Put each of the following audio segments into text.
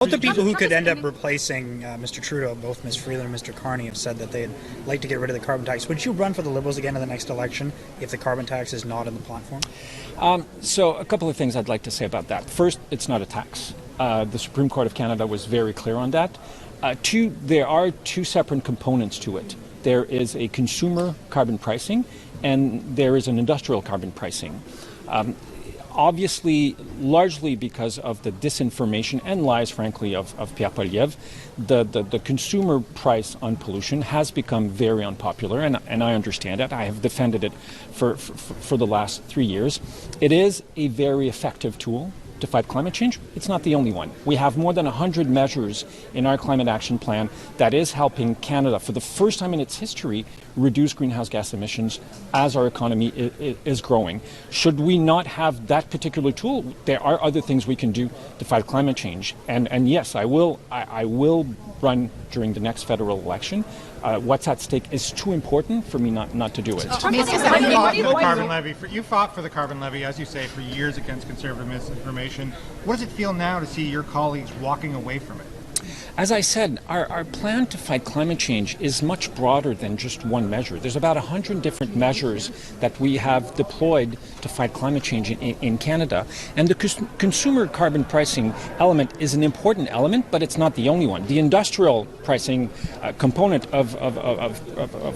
Both the people who could end up replacing Mr. Trudeau, both Ms. Freeland and Mr. Carney, have said that they'd like to get rid of the carbon tax. Would you run for the Liberals again in the next election if the carbon tax is not in the platform? So a couple of things I'd like to say about that. First, it's not a tax. The Supreme Court of Canada was very clear on that. Two, there are two separate components to it. There is a consumer carbon pricing and there is an industrial carbon pricing. Obviously, largely because of the disinformation and lies, frankly, of Pierre Poilievre, the consumer price on pollution has become very unpopular, and I understand it. I have defended it for the last 3 years. It is a very effective tool to fight climate change. It's not the only one. We have more than 100 measures in our climate action plan that is helping Canada, for the first time in its history, reduce greenhouse gas emissions as our economy is growing. Should we not have that particular tool, there are other things we can do to fight climate change. And yes, I will run during the next federal election. What's at stake is too important for me not to do it. You fought for the carbon levy, as you say, for years against conservative misinformation. What does it feel now to see your colleagues walking away from it? As I said, our plan to fight climate change is much broader than just one measure. There's about 100 different measures that we have deployed to fight climate change in Canada. And the consumer carbon pricing element is an important element, but it's not the only one. The industrial pricing component of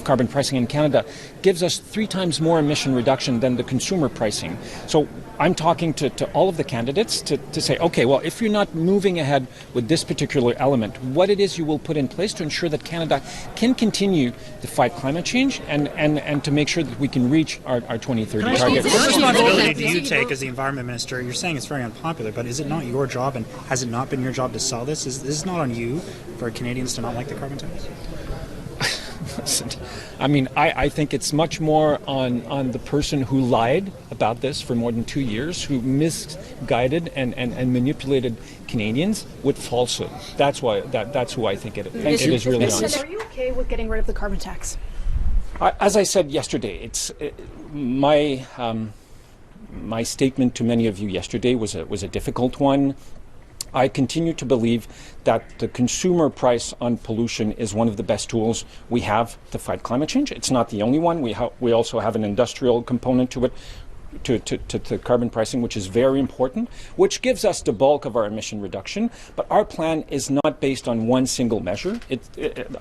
carbon pricing in Canada gives us 3 times more emission reduction than the consumer pricing. So I'm talking to all of the candidates to say, okay, well, if you're not moving ahead with this particular element, what it is you will put in place to ensure that Canada can continue to fight climate change and to make sure that we can reach our 2030 targets. What responsibility do you take as the Environment Minister? You're saying it's very unpopular, but is it not your job, and has it not been your job to sell this? Is this not on you for Canadians to not like the carbon tax? Listen, I mean, I think it's much more on the person who lied about this for more than 2 years, who misguided and manipulated Canadians with falsehood. That's who I think it is really on. Are you okay with getting rid of the carbon tax? As I said yesterday, my statement to many of you yesterday was a difficult one. I continue to believe that the consumer price on pollution is one of the best tools we have to fight climate change. It's not the only one. We also have an industrial component to it, to carbon pricing, which is very important, which gives us the bulk of our emission reduction. But our plan is not based on one single measure.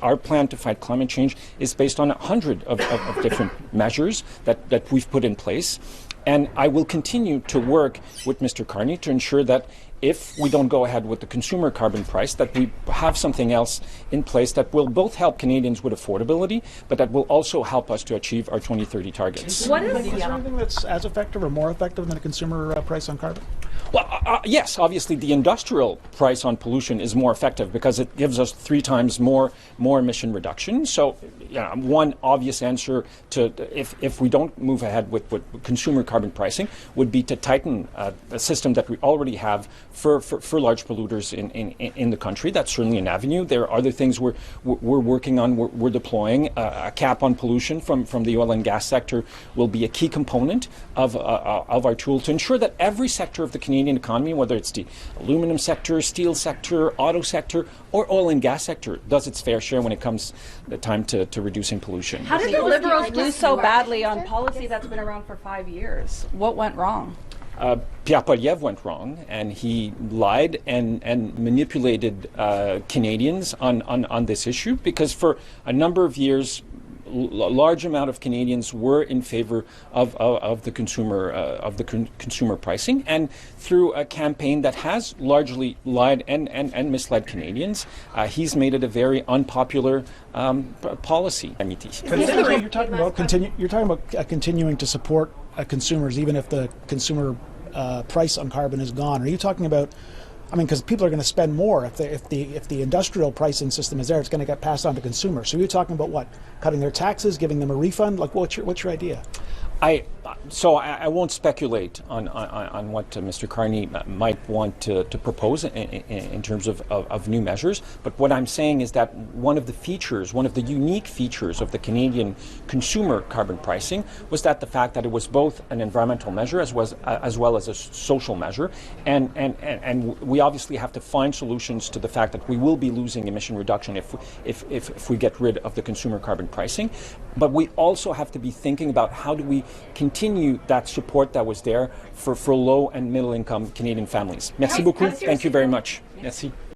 Our plan to fight climate change is based on 100 of different measures that we've put in place. And I will continue to work with Mr. Carney to ensure that if we don't go ahead with the consumer carbon price, that we have something else in place that will both help Canadians with affordability, but that will also help us to achieve our 2030 targets. Is there anything that's as effective or more effective than a consumer price on carbon? Well, yes, obviously the industrial price on pollution is more effective because it gives us 3 times more emission reduction. So, one obvious answer to if we don't move ahead with consumer carbon pricing would be to tighten a system that we already have for large polluters in the country. That's certainly an avenue. There are other things we're working on. We're deploying a cap on pollution from the oil and gas sector will be a key component of our tool to ensure that every sector of the Canadian economy, whether it's the aluminum sector, steel sector, auto sector, or oil and gas sector, does its fair share when it comes the time to reducing pollution. How did the Liberals lose so badly on policy that's been around for 5 years? What went wrong? Pierre Poilievre went wrong, and he lied and manipulated Canadians on this issue, because for a number of years, a large amount of Canadians were in favor of the consumer pricing, and through a campaign that has largely lied and misled Canadians, he's made it a very unpopular policy. You're talking about continuing to support consumers even if the consumer price on carbon is gone. Are you talking about? I mean, because people are going to spend more if the industrial pricing system is there, it's going to get passed on to consumers. So you're talking about what? Cutting their taxes, giving them a refund? Like, what's your idea? I won't speculate on what Mr. Carney might want to propose in terms of new measures. But what I'm saying is that one of the unique features of the Canadian consumer carbon pricing was that the fact that it was both an environmental measure as well as a social measure. And we obviously have to find solutions to the fact that we will be losing emission reduction if we get rid of the consumer carbon pricing. But we also have to be thinking about how do we continue that support that was there for low and middle income Canadian families. Merci beaucoup. Thank you very much. Merci.